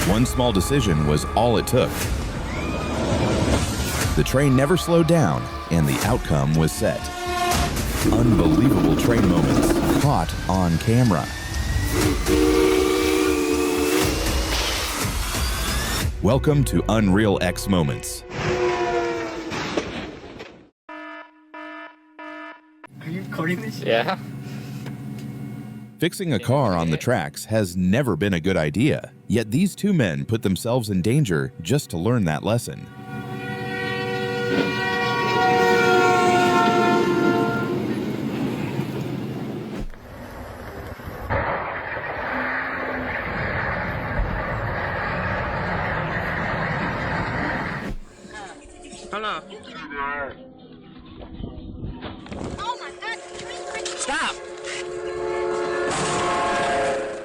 One small decision was all it took. The train never slowed down, and the outcome was set. Unbelievable train moments caught on camera. Welcome to UnrealX Moments. Are you recording this? Yeah. Fixing a car on the tracks has never been a good idea, yet these two men put themselves in danger just to learn that lesson. Hello. Oh my God, the train! Stop!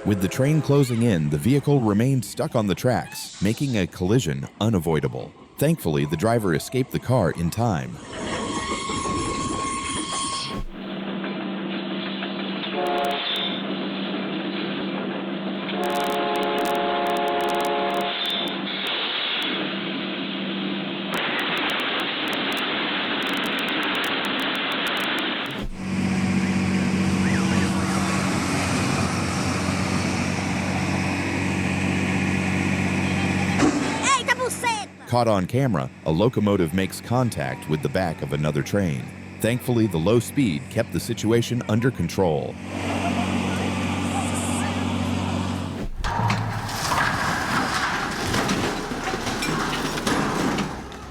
With the train closing in, the vehicle remained stuck on the tracks, making a collision unavoidable. Thankfully, the driver escaped the car in time. Caught on camera, a locomotive makes contact with the back of another train. Thankfully, the low speed kept the situation under control.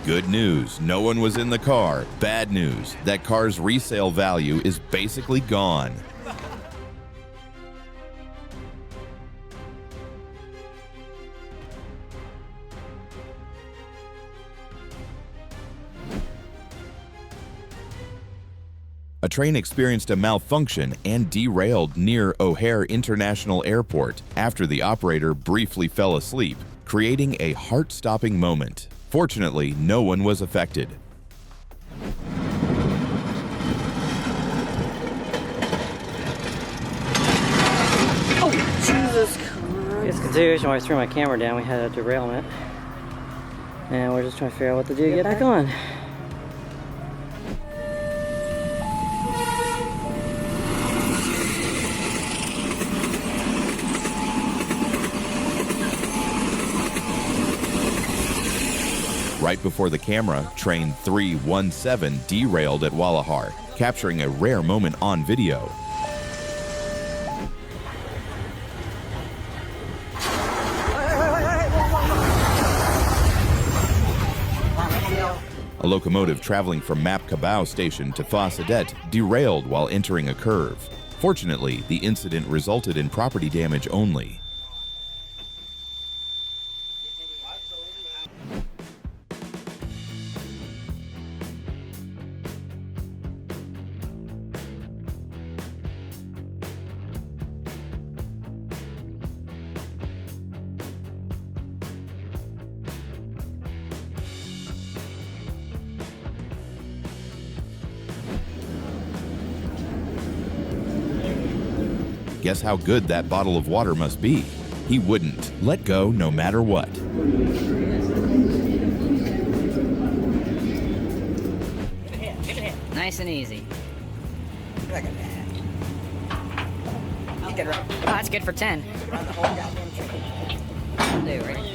Good news, no one was in the car. Bad news, that car's resale value is basically gone. A train experienced a malfunction and derailed near O'Hare International Airport after the operator briefly fell asleep, creating a heart-stopping moment. Fortunately, no one was affected. Oh, Jesus Christ. It's confused when I threw my camera down. We had a derailment. And we're just trying to figure out what to do to get back on. Right before the camera, train 317 derailed at Wallahar, capturing a rare moment on video. A locomotive traveling from Map Cabao station to Fasadet derailed while entering a curve. Fortunately, the incident resulted in property damage only. Guess how good that bottle of water must be. He wouldn't let go no matter what. Nice and easy. Look at that. You can run Oh, that's good for 10. the whole goddamn train. I'll do, ready?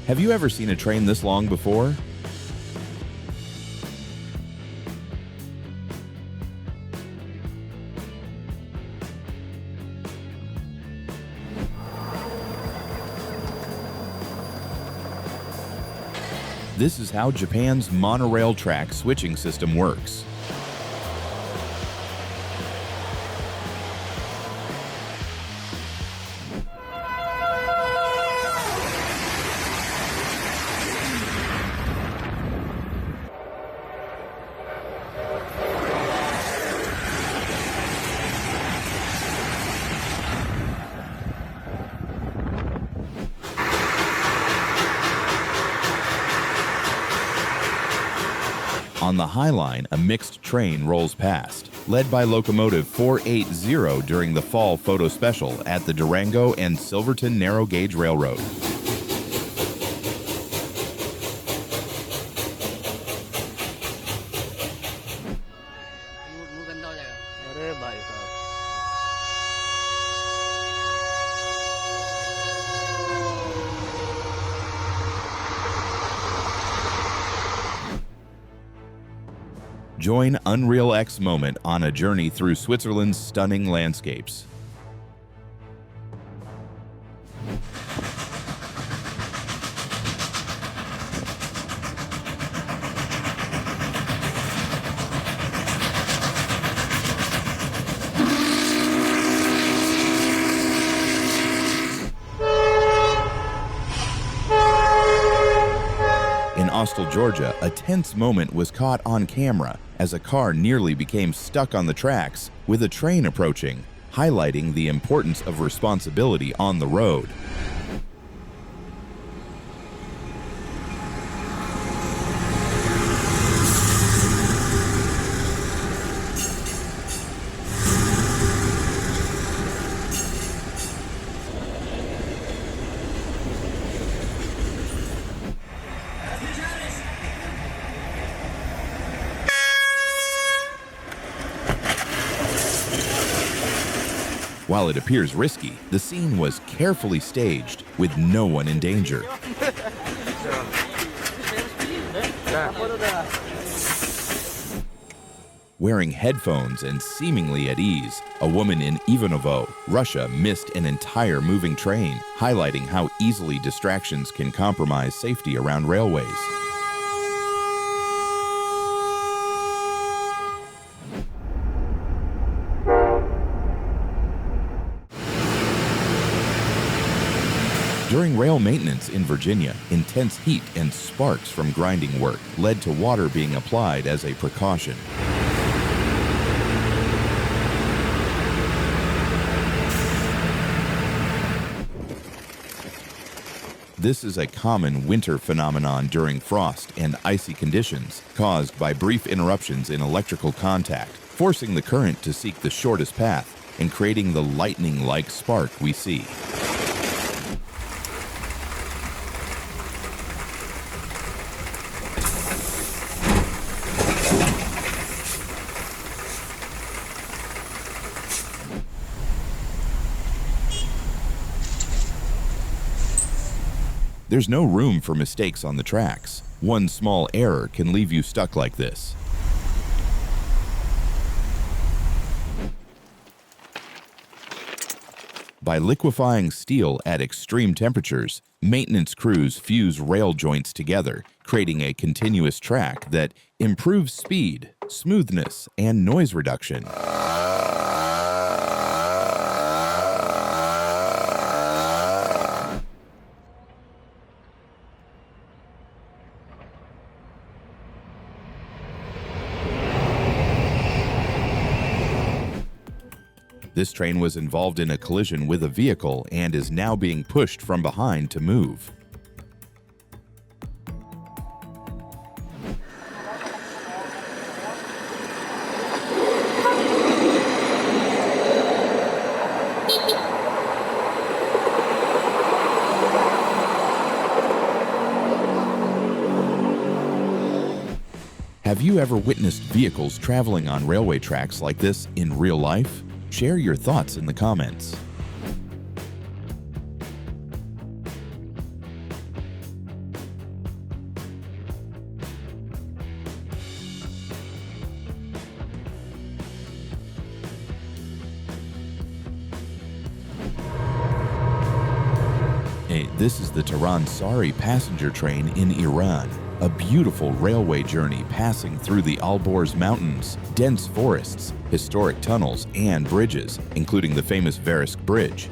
Have you ever seen a train this long before? This is how Japan's monorail track switching system works. On the High Line, a mixed train rolls past, led by locomotive 480 during the fall photo special at the Durango and Silverton Narrow Gauge Railroad. Join UnrealX Moment on a journey through Switzerland's stunning landscapes. In Austell, Georgia, a tense moment was caught on camera as a car nearly became stuck on the tracks with a train approaching, highlighting the importance of responsibility on the road. While it appears risky, the scene was carefully staged with no one in danger. Wearing headphones and seemingly at ease, a woman in Ivanovo, Russia missed an entire moving train, highlighting how easily distractions can compromise safety around railways. During rail maintenance in Virginia, intense heat and sparks from grinding work led to water being applied as a precaution. This is a common winter phenomenon during frost and icy conditions caused by brief interruptions in electrical contact, forcing the current to seek the shortest path and creating the lightning-like spark we see. There's no room for mistakes on the tracks. One small error can leave you stuck like this. By liquefying steel at extreme temperatures, maintenance crews fuse rail joints together, creating a continuous track that improves speed, smoothness, and noise reduction. This train was involved in a collision with a vehicle and is now being pushed from behind to move. Have you ever witnessed vehicles traveling on railway tracks like this in real life? Share your thoughts in the comments. Hey, this is the Tehran-Sari passenger train in Iran. A beautiful railway journey passing through the Alborz Mountains, dense forests, historic tunnels, and bridges, including the famous Verisk Bridge.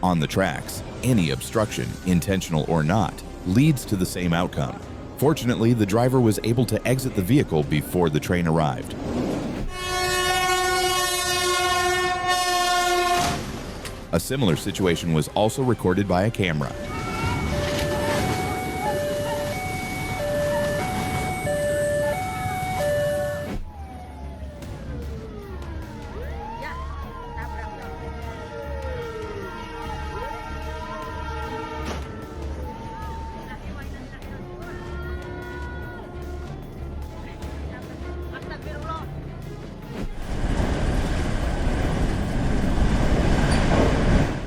On the tracks, any obstruction, intentional or not, leads to the same outcome. Fortunately, the driver was able to exit the vehicle before the train arrived. A similar situation was also recorded by a camera.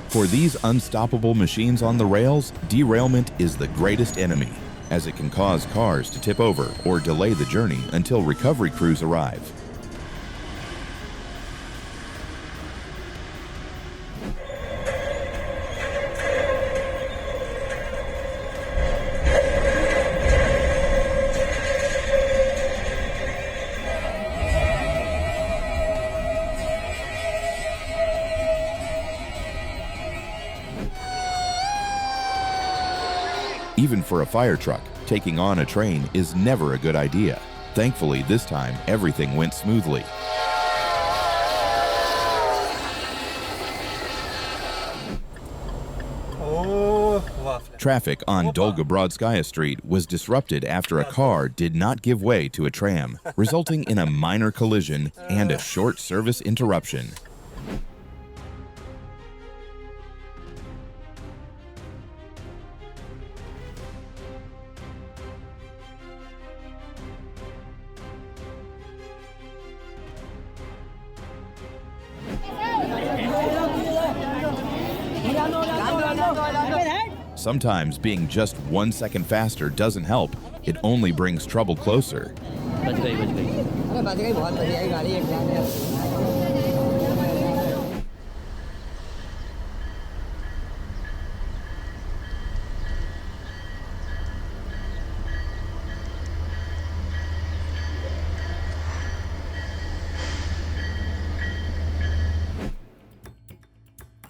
For these unstoppable machines on the rails, derailment is the greatest enemy, as it can cause cars to tip over or delay the journey until recovery crews arrive. Even for a fire truck, taking on a train is never a good idea. Thankfully, this time, everything went smoothly. Traffic on Dolgobrodskaya Street was disrupted after a car did not give way to a tram, resulting in a minor collision and a short service interruption. Sometimes being just 1 second faster doesn't help. It only brings trouble closer.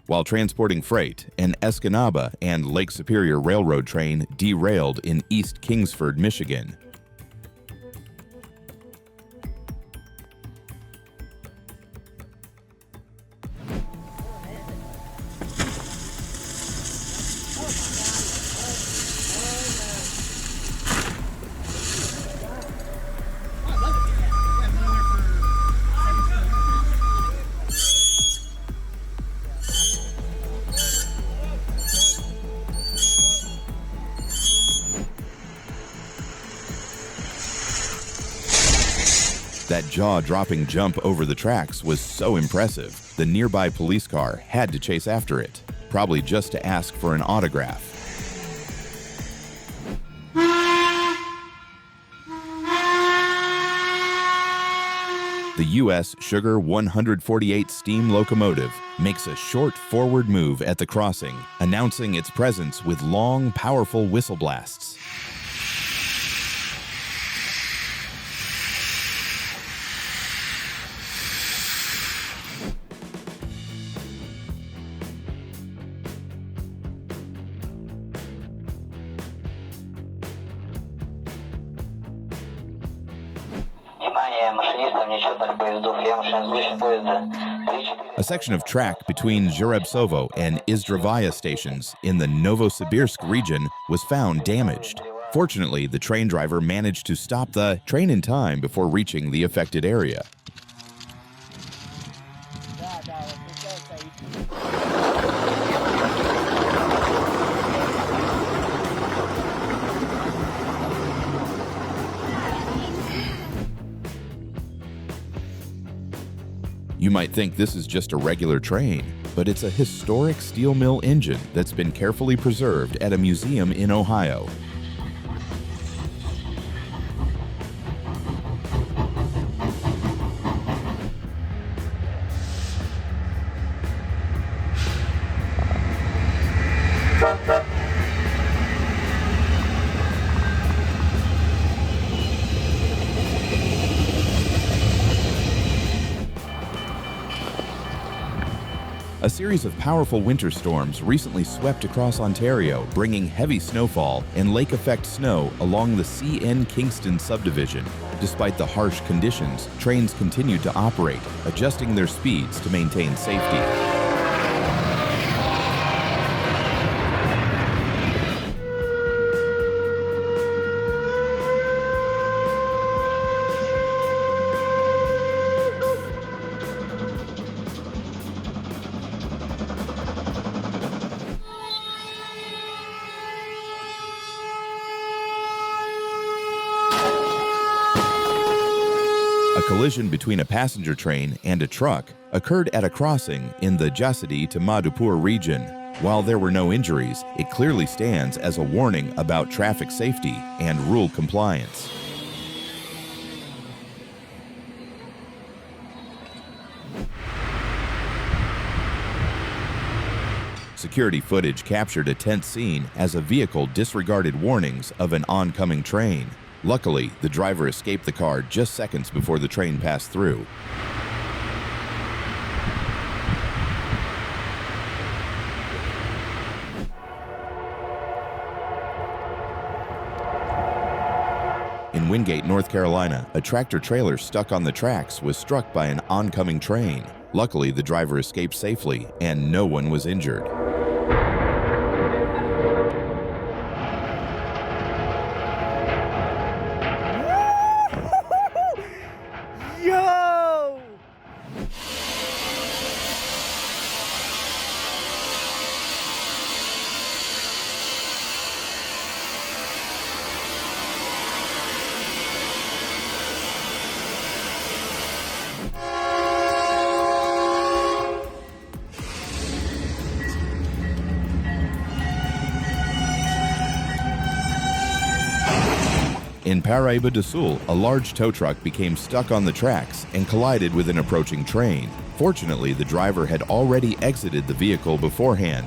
While transporting freight, an Escanaba and Lake Superior Railroad train derailed in East Kingsford, Michigan. That jaw-dropping jump over the tracks was so impressive, the nearby police car had to chase after it, probably just to ask for an autograph. The U.S. Sugar 148 steam locomotive makes a short forward move at the crossing, announcing its presence with long, powerful whistle blasts. A section of track between Zherebsovo and Izdravaya stations in the Novosibirsk region was found damaged. Fortunately, the train driver managed to stop the train in time before reaching the affected area. You might think this is just a regular train, but it's a historic steel mill engine that's been carefully preserved at a museum in Ohio. A series of powerful winter storms recently swept across Ontario, bringing heavy snowfall and lake-effect snow along the CN Kingston subdivision. Despite the harsh conditions, trains continued to operate, adjusting their speeds to maintain safety. A collision between a passenger train and a truck occurred at a crossing in the Jasadi to Madhupur region. While there were no injuries, it clearly stands as a warning about traffic safety and rule compliance. Security footage captured a tense scene as a vehicle disregarded warnings of an oncoming train. Luckily, the driver escaped the car just seconds before the train passed through. In Wingate, North Carolina, a tractor-trailer stuck on the tracks was struck by an oncoming train. Luckily, the driver escaped safely and no one was injured. Yo! In Paraíba do Sul, a large tow truck became stuck on the tracks and collided with an approaching train. Fortunately, the driver had already exited the vehicle beforehand.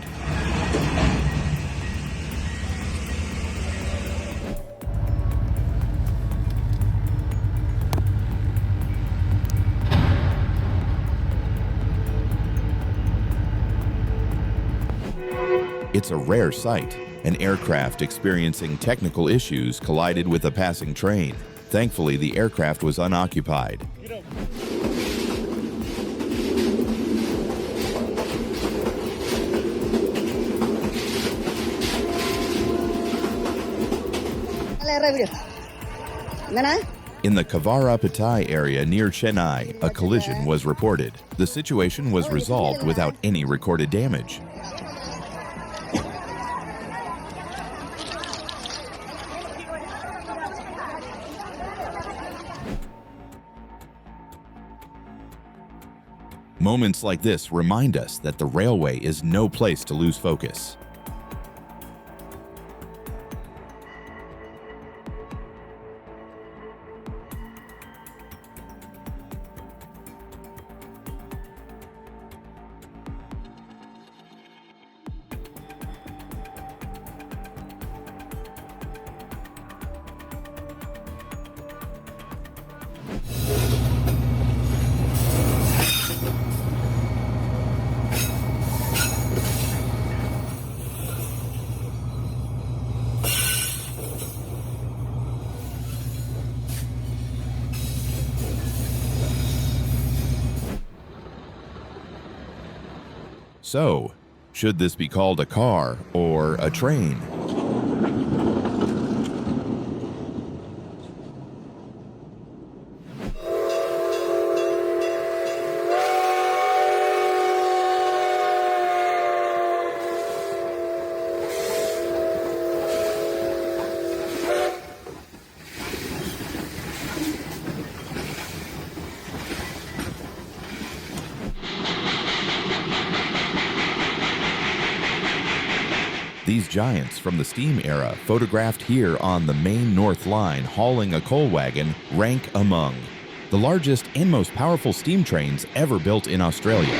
It's a rare sight. An aircraft experiencing technical issues collided with a passing train. Thankfully, the aircraft was unoccupied. In the Kavarapatai area near Chennai, a collision was reported. The situation was resolved without any recorded damage. Moments like this remind us that the railway is no place to lose focus. So, should this be called a car or a train? These giants from the steam era, photographed here on the main North Line hauling a coal wagon, rank among the largest and most powerful steam trains ever built in Australia.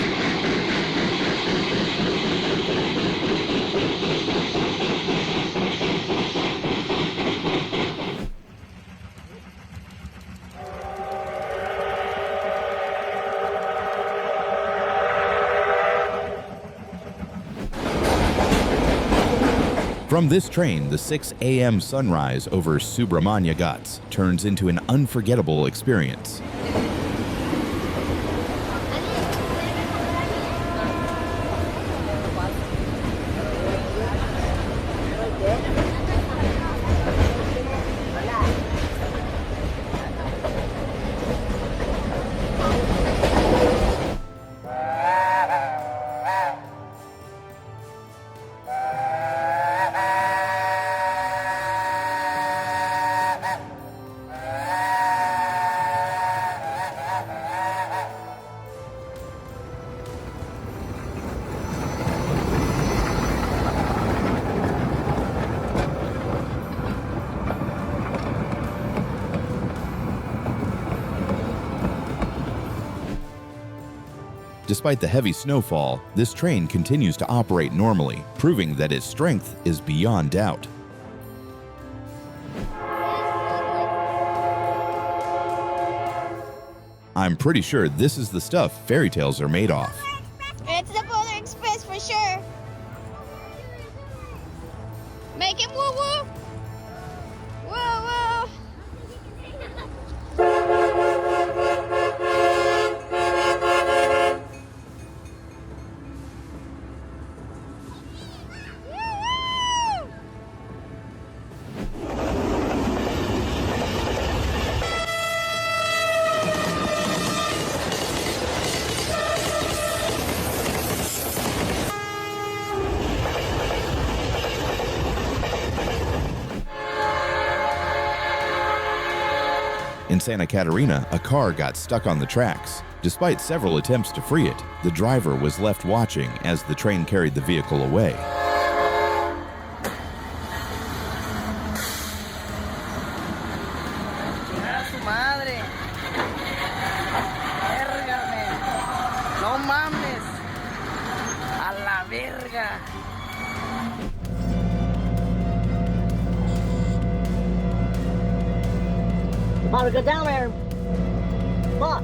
From this train, the 6 a.m. sunrise over Subramanya Ghats turns into an unforgettable experience. Despite the heavy snowfall, this train continues to operate normally, proving that its strength is beyond doubt. I'm pretty sure this is the stuff fairy tales are made of. It's the Polar Express for sure. Make it woo woo. Woo woo. In Santa Catarina, a car got stuck on the tracks. Despite several attempts to free it, the driver was left watching as the train carried the vehicle away. About to go down there. Look.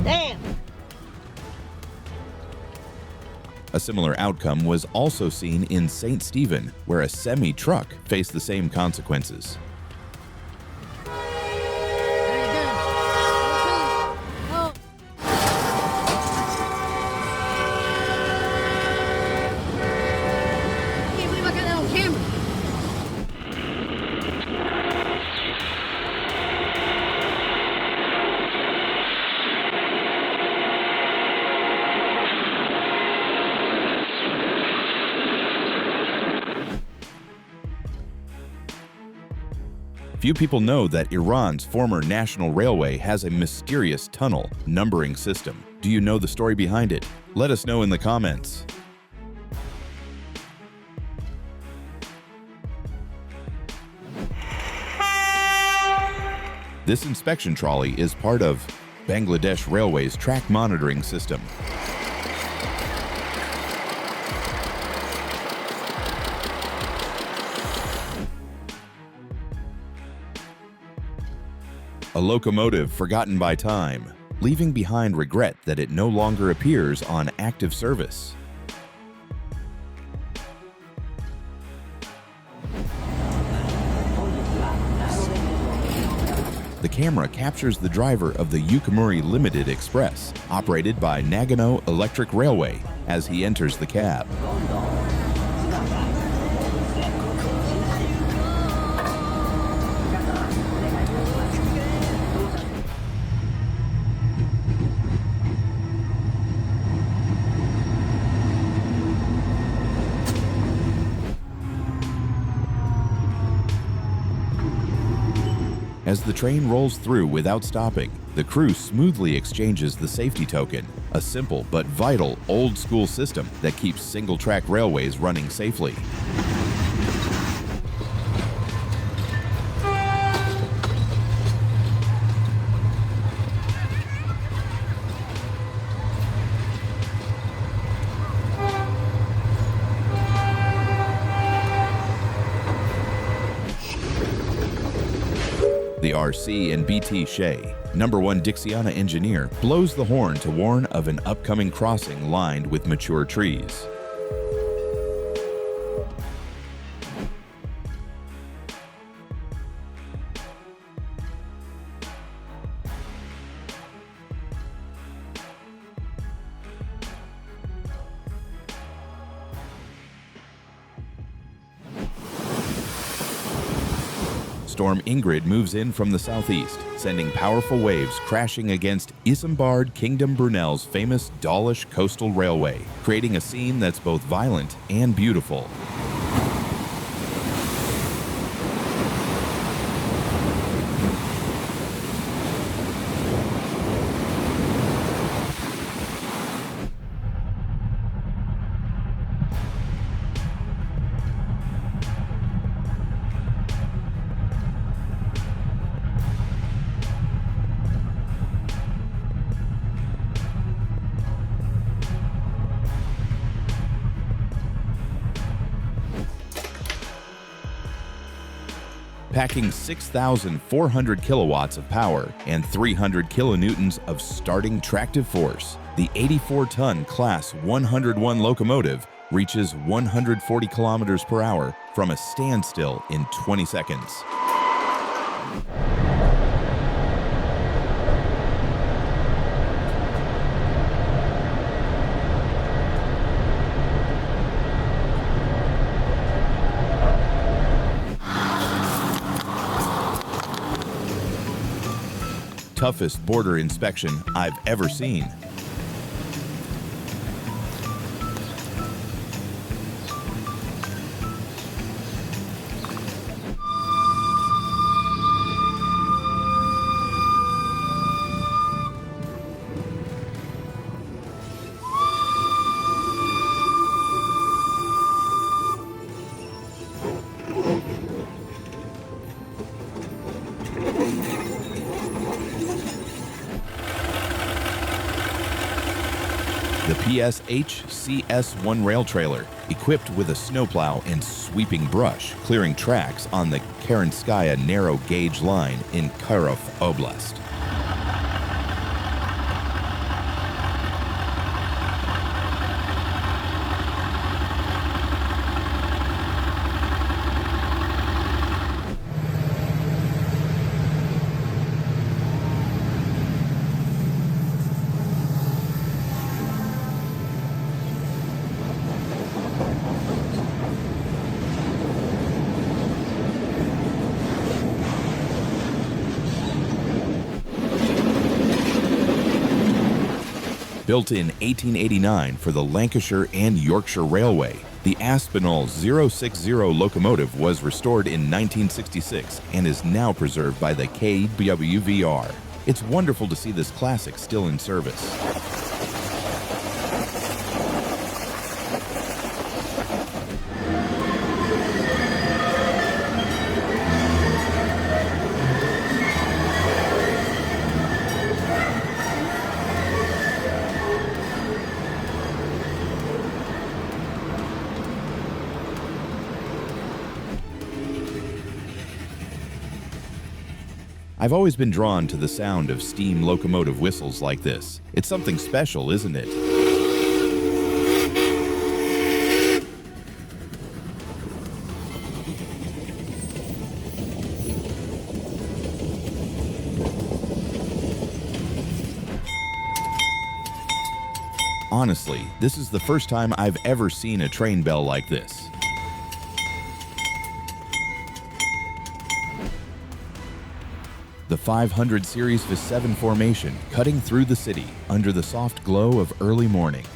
Damn. A similar outcome was also seen in St. Stephen, where a semi-truck faced the same consequences. Few people know that Iran's former national railway has a mysterious tunnel numbering system. Do you know the story behind it? Let us know in the comments. This inspection trolley is part of Bangladesh Railway's track monitoring system. A locomotive forgotten by time, leaving behind regret that it no longer appears on active service. The camera captures the driver of the Yukamuri Limited Express, operated by Nagano Electric Railway, as he enters the cab. As the train rolls through without stopping, the crew smoothly exchanges the safety token, a simple but vital old-school system that keeps single-track railways running safely. RC and BT Shea. Number 1 Dixiana engineer blows the horn to warn of an upcoming crossing lined with mature trees. Storm Ingrid moves in from the southeast, sending powerful waves crashing against Isambard Kingdom Brunel's famous Dawlish Coastal Railway, creating a scene that's both violent and beautiful. Packing 6,400 kilowatts of power and 300 kilonewtons of starting tractive force, the 84-ton Class 101 locomotive reaches 140 kilometers per hour from a standstill in 20 seconds. Toughest border inspection I've ever seen. The PSH CS1 rail trailer, equipped with a snowplow and sweeping brush, clearing tracks on the Karenskaya narrow gauge line in Kharkov Oblast. Built in 1889 for the Lancashire and Yorkshire Railway, the Aspinall 060 locomotive was restored in 1966 and is now preserved by the KWVR. It's wonderful to see this classic still in service. I've always been drawn to the sound of steam locomotive whistles like this. It's something special, isn't it? Honestly, this is the first time I've ever seen a train bell like this. The 500 series V7 formation cutting through the city under the soft glow of early morning.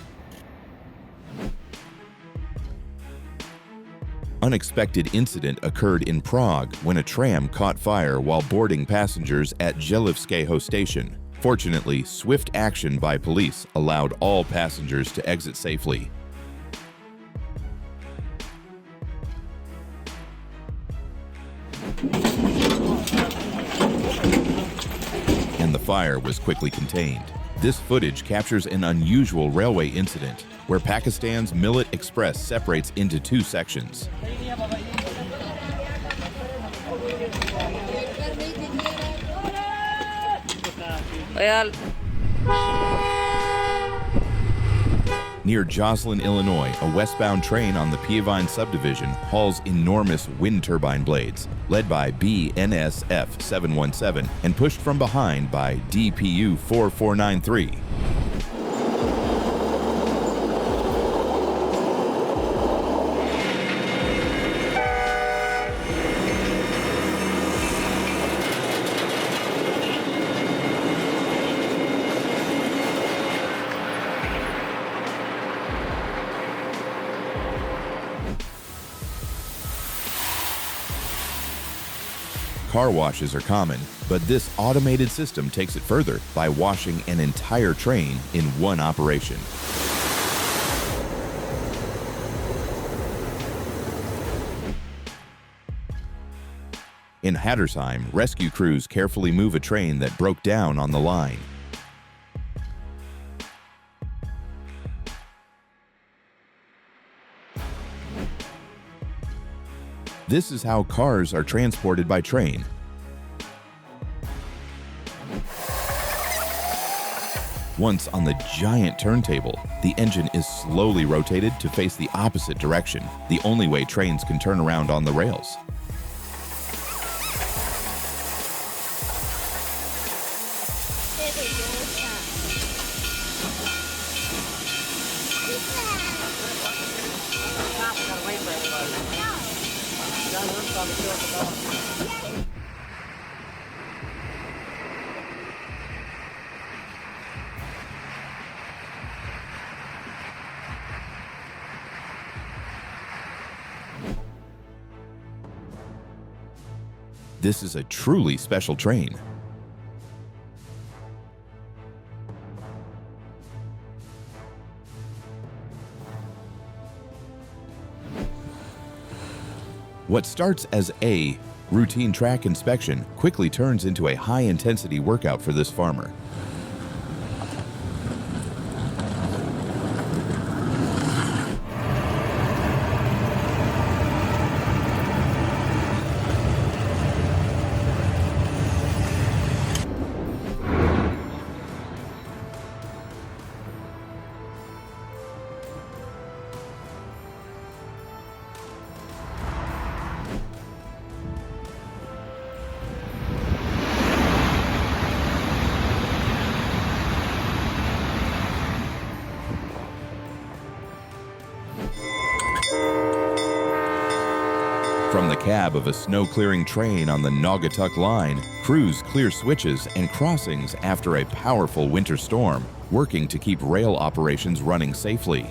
Unexpected incident occurred in Prague when a tram caught fire while boarding passengers at Želivského station. Fortunately, swift action by police allowed all passengers to exit safely. And the fire was quickly contained. This footage captures an unusual railway incident where Pakistan's Millet Express separates into two sections. Well, Near Joslin, Illinois, a westbound train on the Peavine subdivision hauls enormous wind turbine blades, led by BNSF 717 and pushed from behind by DPU 4493. Car washes are common, but this automated system takes it further by washing an entire train in one operation. In Hattersheim, rescue crews carefully move a train that broke down on the line. This is how cars are transported by train. Once on the giant turntable, the engine is slowly rotated to face the opposite direction, the only way trains can turn around on the rails. This is a truly special train. What starts as a routine track inspection quickly turns into a high-intensity workout for this farmer. From the cab of a snow-clearing train on the Naugatuck line, crews clear switches and crossings after a powerful winter storm, working to keep rail operations running safely.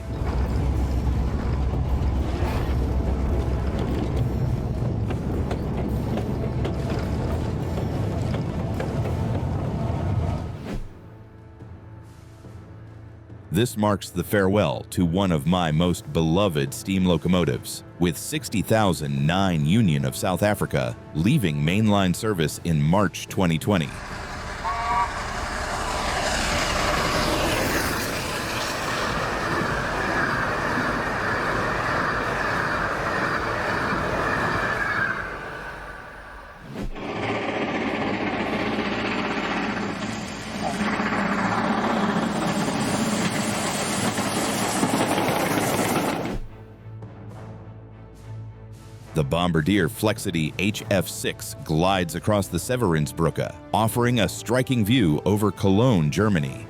This marks the farewell to one of my most beloved steam locomotives, with 60,009 Union of South Africa leaving mainline service in March 2020. The Bombardier Flexity HF6 glides across the Severinsbrücke, offering a striking view over Cologne, Germany.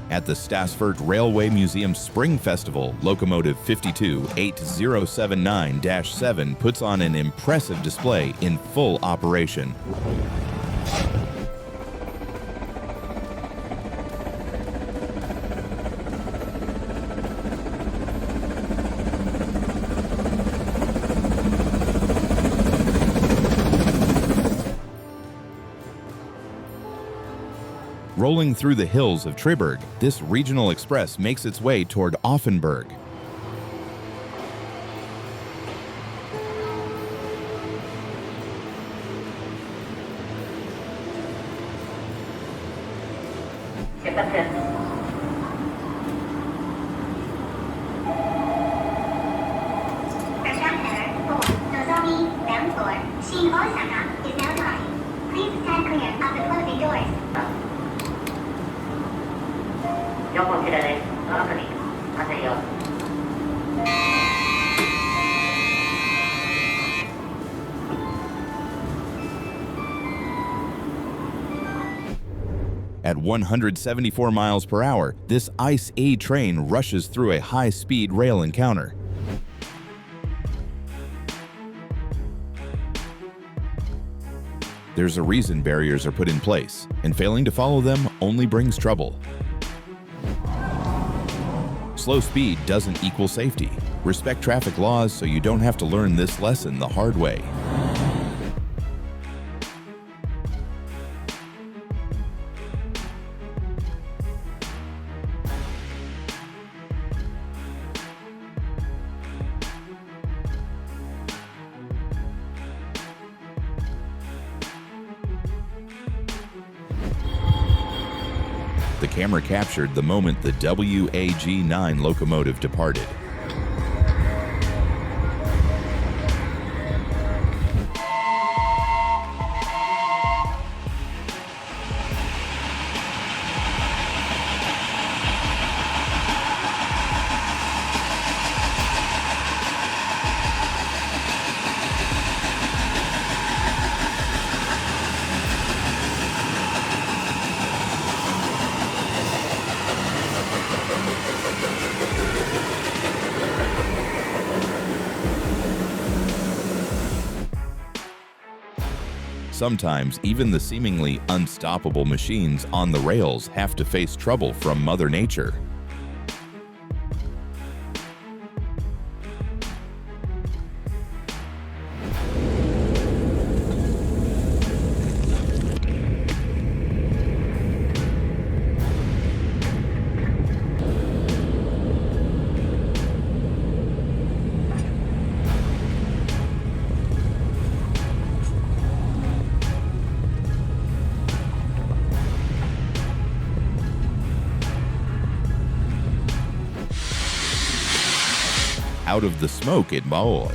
At the Stassfurt Railway Museum Spring Festival, Locomotive 528079-7 puts on an impressive display in full operation. Rolling through the hills of Triberg, this regional express makes its way toward Offenburg. At 174 miles per hour, this Ice A train rushes through a high-speed rail encounter. There's a reason barriers are put in place, and failing to follow them only brings trouble. Slow speed doesn't equal safety. Respect traffic laws so you don't have to learn this lesson the hard way. The camera captured the moment the WAG-9 locomotive departed. Sometimes, even the seemingly unstoppable machines on the rails have to face trouble from Mother Nature. Out of the smoke at Bao'e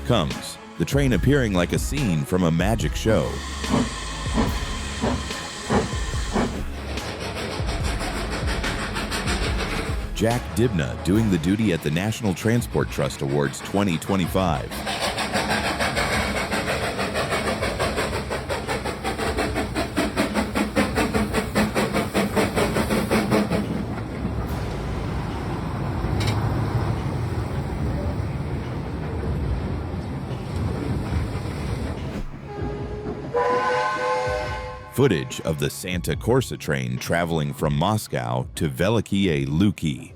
comes the train appearing like a scene from a magic show. Jack Dibna doing the duty at the National Transport Trust Awards 2025. Footage of the Santa Corsa train traveling from Moscow to Velikiye Luki.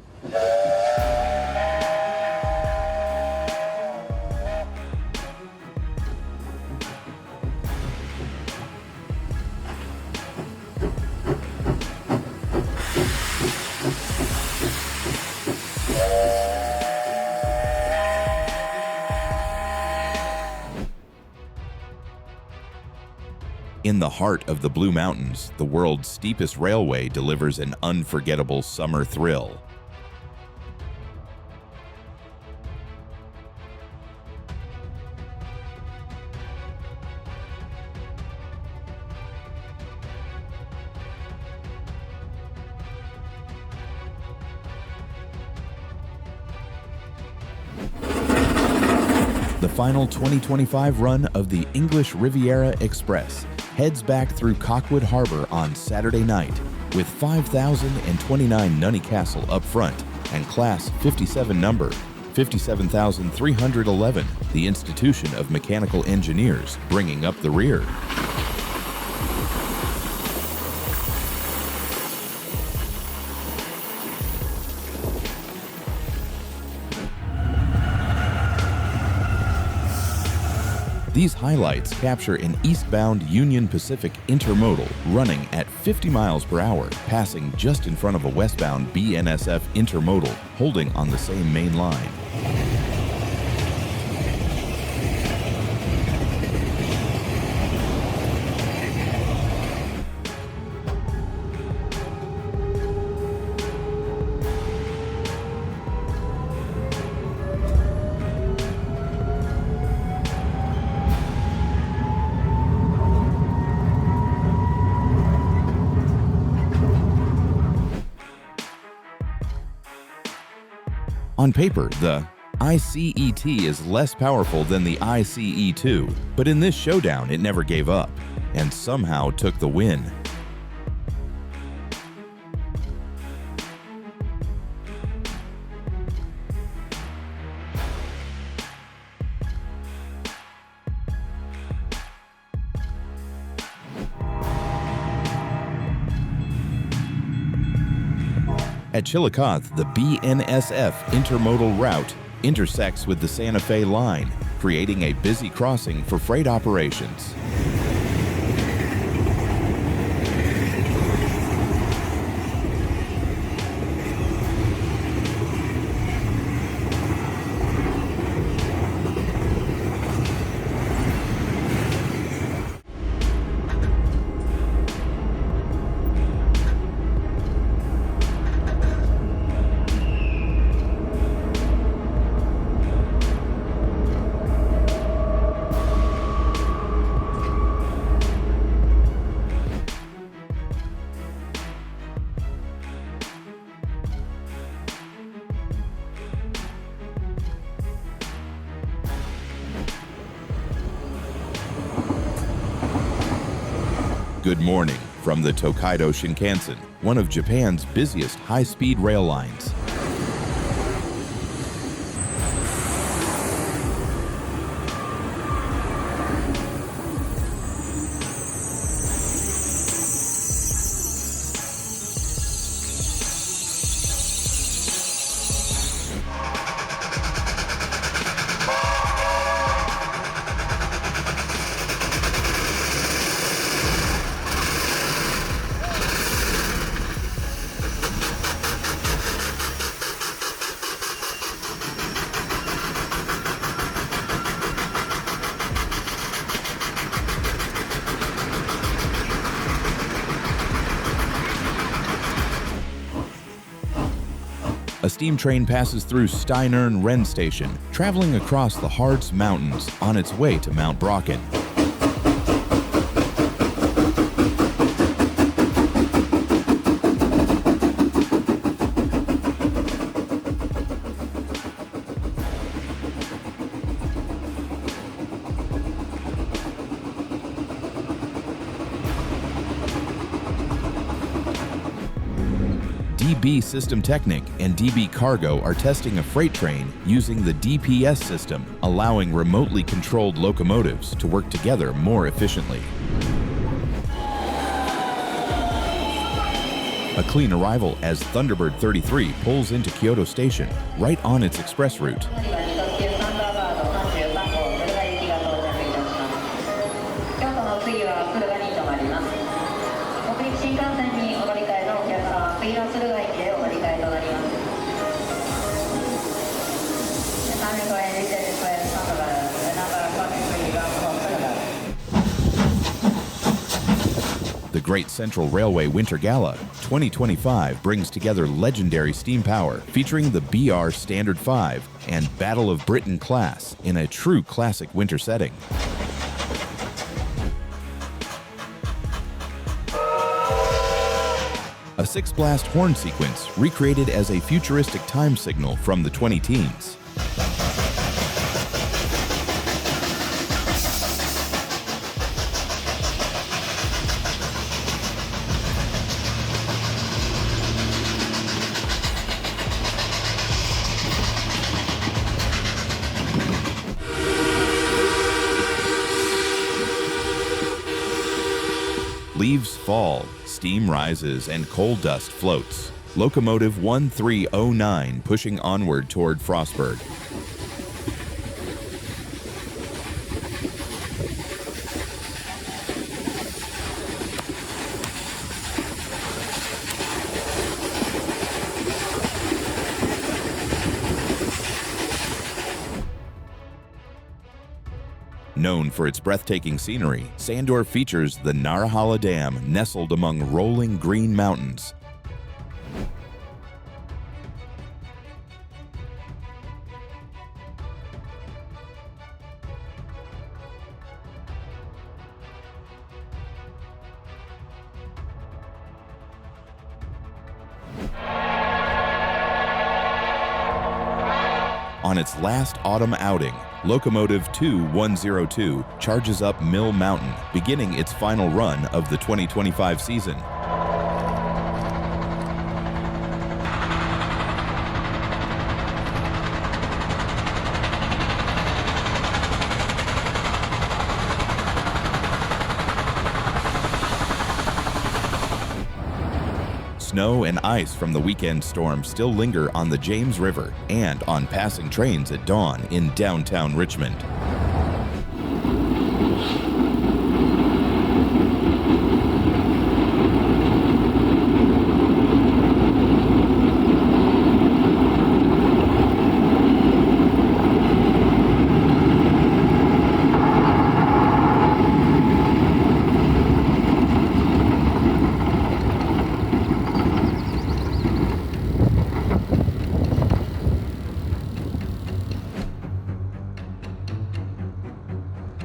In the heart of the Blue Mountains, the world's steepest railway delivers an unforgettable summer thrill. The final 2025 run of the English Riviera Express heads back through Cockwood Harbor on Saturday night with 5,029 Nunney Castle up front and Class 57 number 57,311, the Institution of Mechanical Engineers, bringing up the rear. These highlights capture an eastbound Union Pacific intermodal running at 50 miles per hour, passing just in front of a westbound BNSF intermodal holding on the same main line. On paper, the ICE-T is less powerful than the ICE-2, but in this showdown it never gave up, and somehow took the win. At Chillicothe, the BNSF intermodal route intersects with the Santa Fe line, creating a busy crossing for freight operations. Good morning from the Tokaido Shinkansen, one of Japan's busiest high-speed rail lines. A steam train passes through Steinern Ren Station, traveling across the Harz Mountains on its way to Mount Brocken. DB System Technic and DB Cargo are testing a freight train using the DPS system, allowing remotely controlled locomotives to work together more efficiently. A clean arrival as Thunderbird 33 pulls into Kyoto Station, right on its express route. The Great Central Railway Winter Gala 2025 brings together legendary steam power featuring the BR Standard 5 and Battle of Britain class in a true classic winter setting. A six-blast horn sequence recreated as a futuristic time signal from the 20-teens. Leaves fall, steam rises, and coal dust floats. Locomotive 1309 pushing onward toward Frostburg. Known for its breathtaking scenery, Sandor features the Narahala Dam nestled among rolling green mountains. On its last autumn outing, Locomotive 2102 charges up Mill Mountain, beginning its final run of the 2025 season. Snow and ice from the weekend storm still linger on the James River and on passing trains at dawn in downtown Richmond.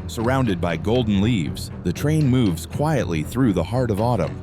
Surrounded by golden leaves, the train moves quietly through the heart of autumn.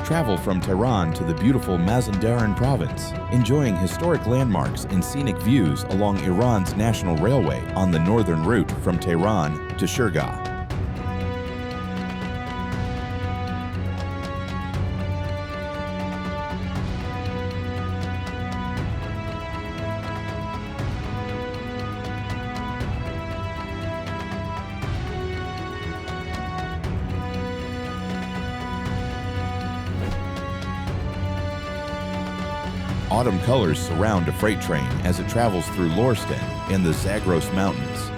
Travel from Tehran to the beautiful Mazandaran province, enjoying historic landmarks and scenic views along Iran's national railway on the northern route from Tehran to Shurgah. Autumn colors surround a freight train as it travels through Lorston and the Zagros Mountains.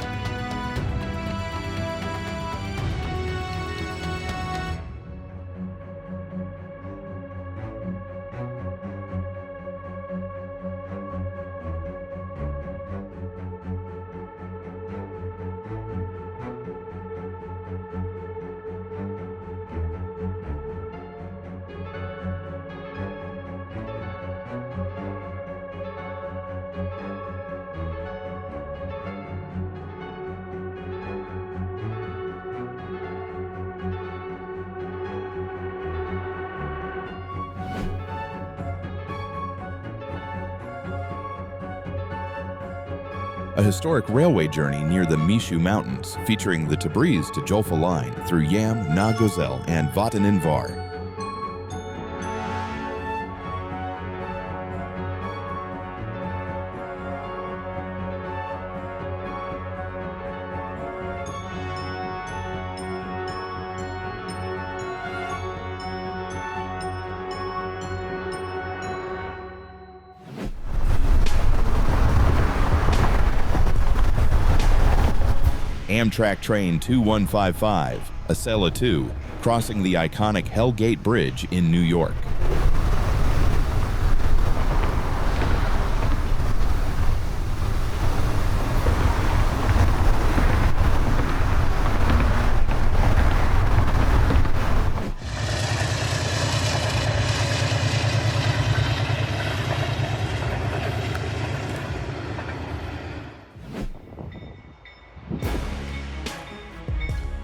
A historic railway journey near the Mishu Mountains, featuring the Tabriz to Jolfa line through Yam, Nagozel, and Vataninvar. Amtrak Train 2155, Acela 2, crossing the iconic Hell Gate Bridge in New York.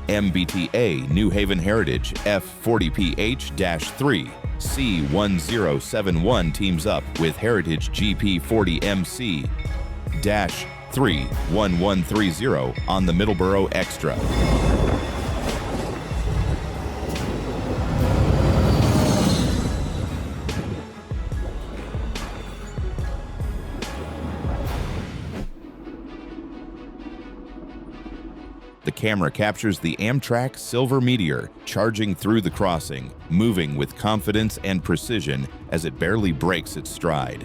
MBTA New Haven Heritage F40PH-3 C1071 teams up with Heritage GP40MC-31130 on the Middleborough Extra. The camera captures the Amtrak Silver Meteor charging through the crossing, moving with confidence and precision as it barely breaks its stride.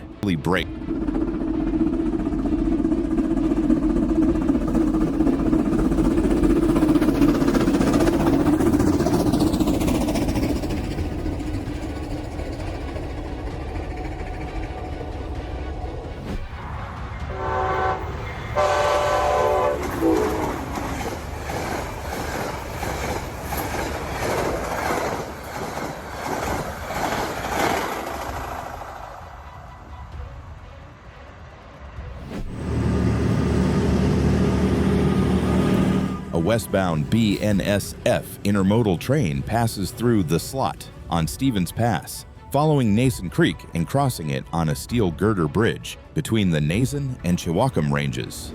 westbound BNSF intermodal train passes through the slot on Stevens Pass, following Nason Creek and crossing it on a steel girder bridge between the Nason and Chihuahua ranges.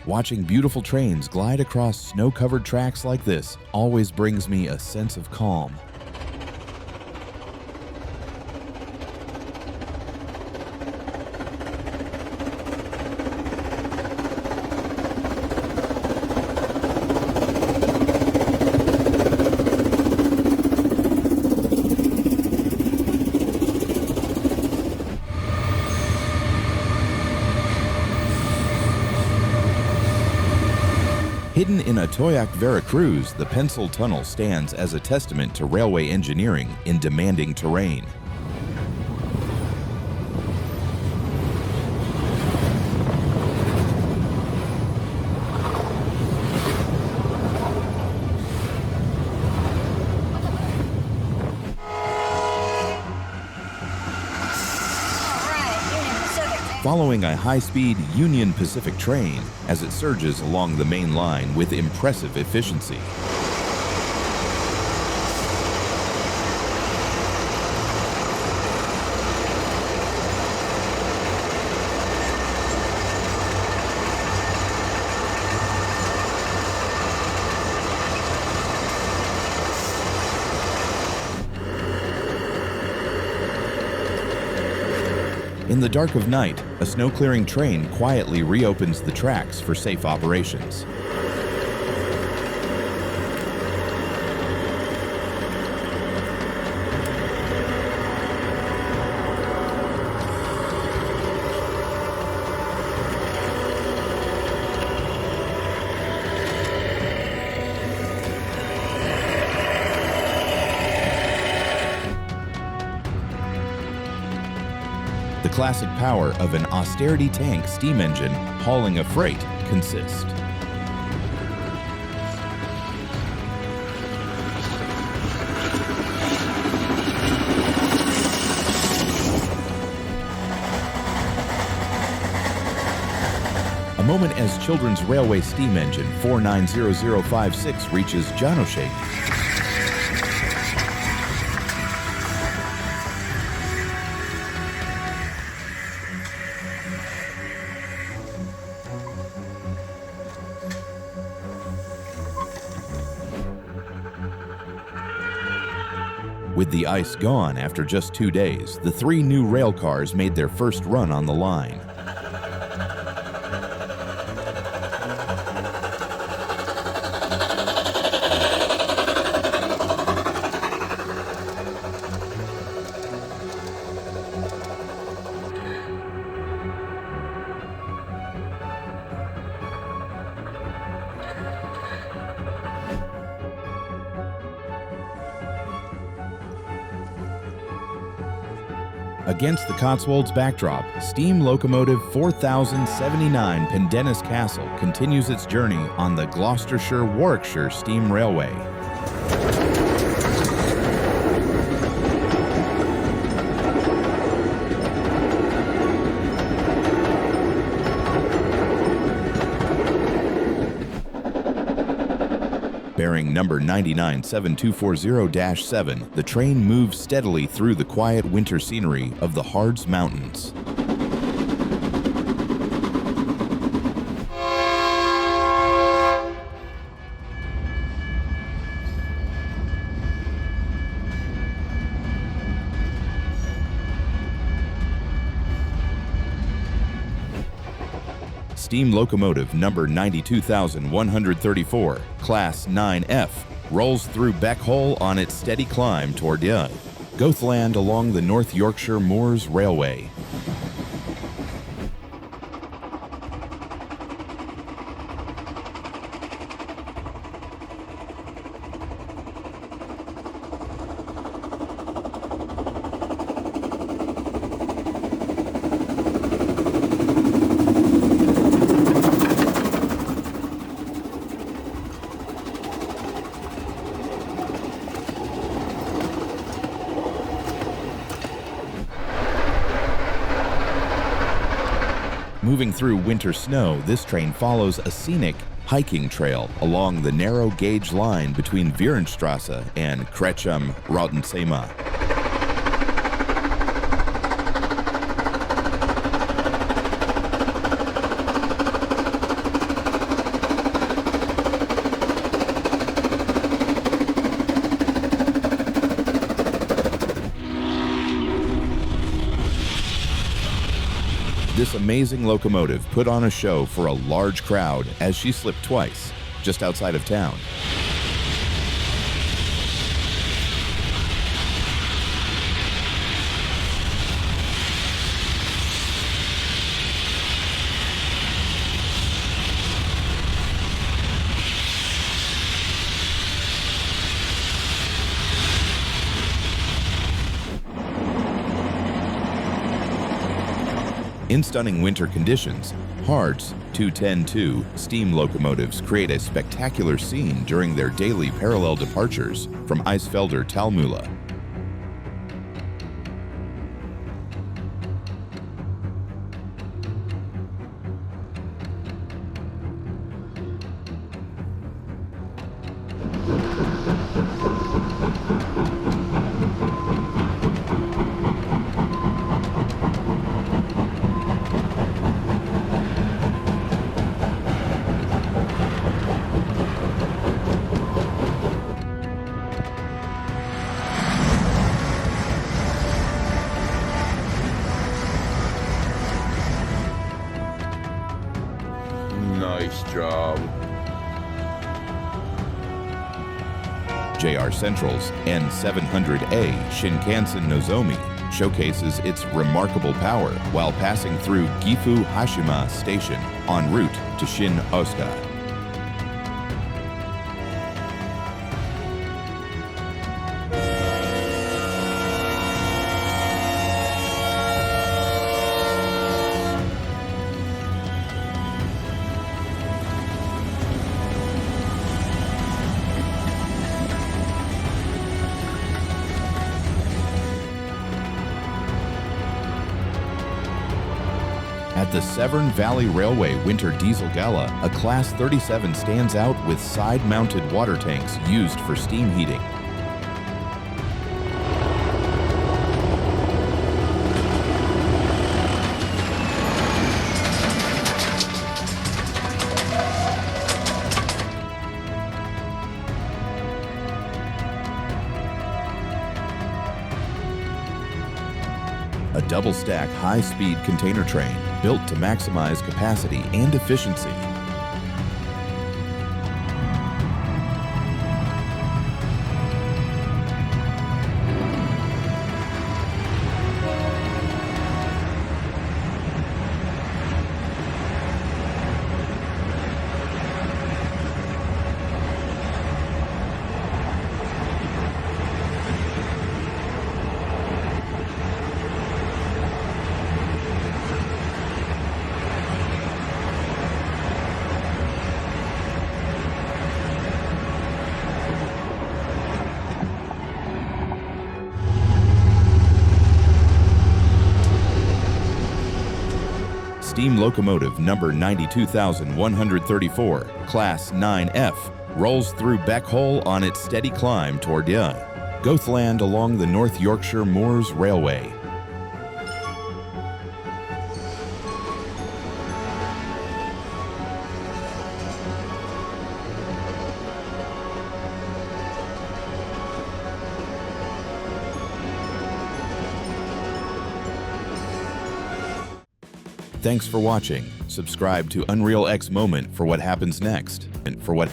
Watching beautiful trains glide across snow-covered tracks like this always brings me a sense of calm. Hidden in Atoyac, Veracruz, the Pencil Tunnel stands as a testament to railway engineering in demanding terrain. Following a high-speed Union Pacific train as it surges along the main line with impressive efficiency. In the dark of night, a snow-clearing train quietly reopens the tracks for safe operations. The classic power of an austerity tank steam engine hauling a freight consists. A moment as Children's Railway Steam Engine 490056 reaches Janoshake. With the ice gone after just 2 days, the 3 new rail cars made their first run on the line. Against the Cotswolds backdrop, steam locomotive 4079 Pendennis Castle continues its journey on the Gloucestershire-Warwickshire Steam Railway. Bearing number 997240-7, the train moves steadily through the quiet winter scenery of the Harz Mountains. Steam locomotive number 92134, Class 9F, rolls through Beckhole on its steady climb toward Gothland along the North Yorkshire Moors Railway. Moving through winter snow, this train follows a scenic hiking trail along the narrow gauge line between Wierenstrasse and Krecham-Rautensema. This amazing locomotive put on a show for a large crowd as she slipped twice, just outside of town. In stunning winter conditions, Hart's 210-2 steam locomotives create a spectacular scene during their daily parallel departures from Eisfelder Talmühle. Nice job. JR Central's N700A Shinkansen Nozomi showcases its remarkable power while passing through Gifu Hashima Station en route to Shin Osuka. At the Severn Valley Railway Winter Diesel Gala, a Class 37 stands out with side-mounted water tanks used for steam heating. A double-stack high-speed container train built to maximize capacity and efficiency. Steam locomotive number 92,134, Class 9F, rolls through Beckhole on its steady climb toward Gothland along the North Yorkshire Moors Railway. Thanks for watching. Subscribe to UnrealX Moment for what happens next and for what